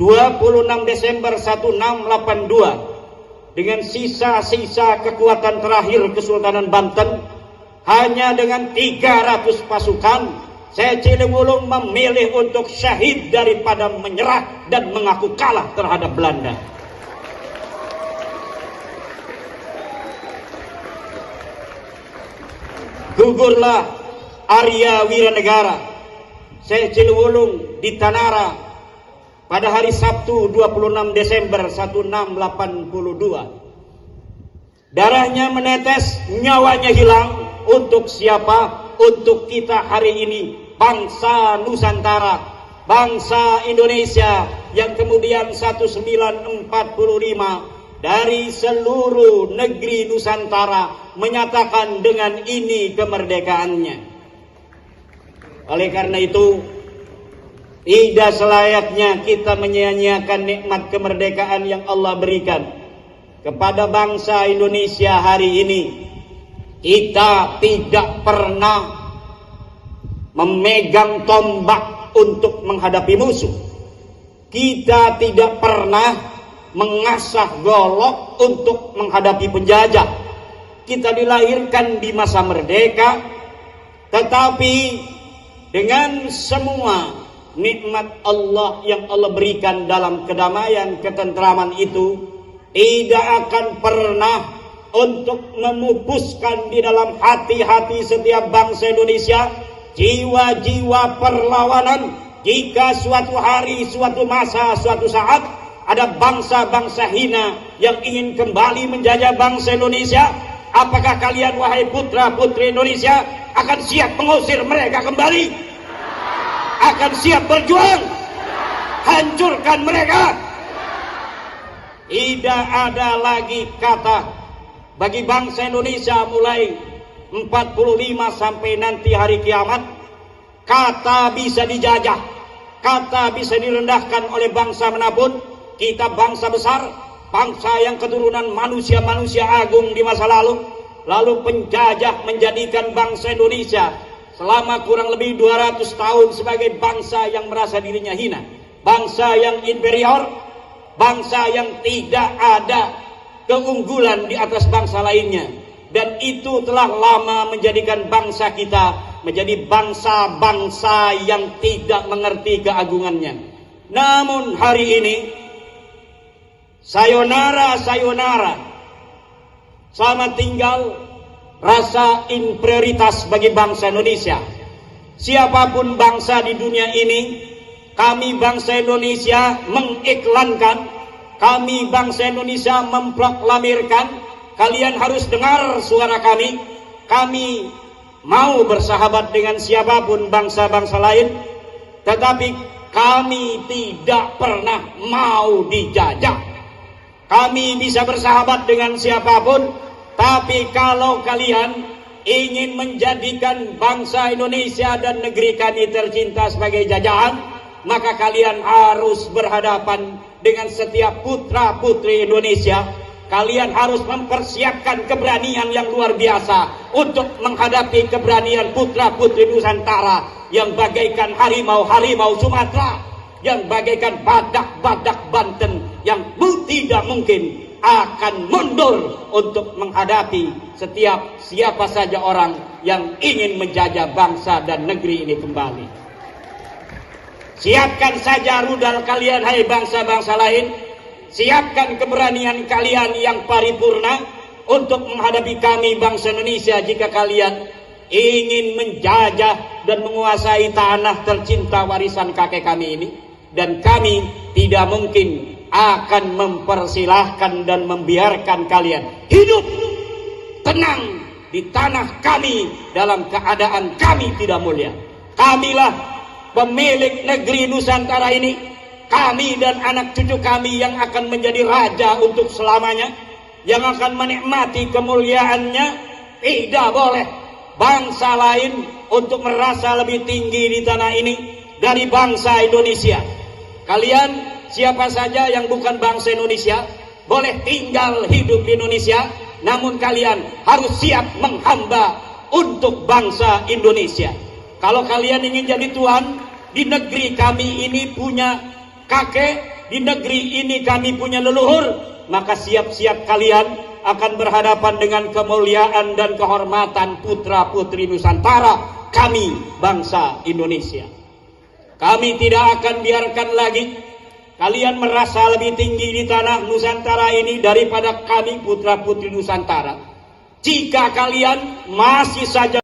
26 Desember 1682 dengan sisa-sisa kekuatan terakhir Kesultanan Banten, hanya dengan 300 pasukan, Syekh Ciliwulung memilih untuk syahid daripada menyerah dan mengaku kalah terhadap Belanda. Gugurlah Arya Wiranegara. Syekh Ciliwulung di Tanara pada hari Sabtu 26 Desember 1682. Darahnya menetes, nyawanya hilang. Untuk siapa? Untuk kita hari ini, bangsa Nusantara, bangsa Indonesia yang kemudian 1945 dari seluruh negeri Nusantara menyatakan dengan ini kemerdekaannya. Oleh karena itu, tidak selayaknya kita menyia-nyiakan nikmat kemerdekaan yang Allah berikan kepada bangsa Indonesia hari ini. Kita tidak pernah memegang tombak untuk menghadapi musuh. Kita tidak pernah mengasah golok untuk menghadapi penjajah. Kita dilahirkan di masa merdeka, tetapi dengan semua nikmat Allah yang Allah berikan dalam kedamaian, ketentraman itu, tidak akan pernah untuk memupuskan di dalam hati-hati setiap bangsa Indonesia jiwa-jiwa perlawanan. Jika suatu hari, suatu masa, suatu saat ada bangsa-bangsa hina yang ingin kembali menjajah bangsa Indonesia, apakah kalian, wahai putra-putri Indonesia, akan siap mengusir mereka kembali? Akan siap berjuang hancurkan mereka? Tidak ada lagi kata bagi bangsa Indonesia mulai 45 sampai nanti hari kiamat, kata bisa dijajah, kata bisa direndahkan oleh bangsa manapun. Kita bangsa besar, bangsa yang keturunan manusia-manusia agung di masa lalu penjajah menjadikan bangsa Indonesia selama kurang lebih 200 tahun sebagai bangsa yang merasa dirinya hina, bangsa yang inferior, bangsa yang tidak ada keunggulan di atas bangsa lainnya. Dan itu telah lama menjadikan bangsa kita menjadi bangsa-bangsa yang tidak mengerti keagungannya. Namun hari ini, sayonara, selamat tinggal rasa inferioritas bagi bangsa Indonesia. Siapapun bangsa di dunia ini, kami bangsa Indonesia mengiklankan, kami bangsa Indonesia memproklamirkan, kalian harus dengar suara kami. Kami mau bersahabat dengan siapapun bangsa-bangsa lain, tetapi kami tidak pernah mau dijajah. Kami bisa bersahabat dengan siapapun, tapi kalau kalian ingin menjadikan bangsa Indonesia dan negeri kami tercinta sebagai jajahan, maka kalian harus berhadapan dengan setiap putra-putri Indonesia. Kalian harus mempersiapkan keberanian yang luar biasa untuk menghadapi keberanian putra-putri Nusantara yang bagaikan harimau-harimau Sumatera, yang bagaikan badak-badak Banten, yang tidak mungkin akan mundur untuk menghadapi setiap siapa saja orang yang ingin menjajah bangsa dan negeri ini kembali. Siapkan saja rudal kalian, hai bangsa-bangsa lain. Siapkan keberanian kalian yang paripurna untuk menghadapi kami bangsa Indonesia jika kalian ingin menjajah dan menguasai tanah tercinta warisan kakek kami ini. Dan kami tidak mungkin akan mempersilahkan dan membiarkan kalian hidup tenang di tanah kami dalam keadaan kami tidak mulia. Kamilah pemilik negeri Nusantara ini. Kami dan anak cucu kami yang akan menjadi raja untuk selamanya, yang akan menikmati kemuliaannya. Tidak boleh bangsa lain untuk merasa lebih tinggi di tanah ini dari bangsa Indonesia. Kalian siapa saja yang bukan bangsa Indonesia boleh tinggal hidup di Indonesia, namun kalian harus siap menghamba untuk bangsa Indonesia. Kalau kalian ingin jadi tuan di negeri kami ini, punya kakek, di negeri ini kami punya leluhur, maka siap-siap kalian akan berhadapan dengan kemuliaan dan kehormatan putra-putri Nusantara, kami bangsa Indonesia. Kami tidak akan biarkan lagi kalian merasa lebih tinggi di tanah Nusantara ini daripada kami putra-putri Nusantara. Jika kalian masih saja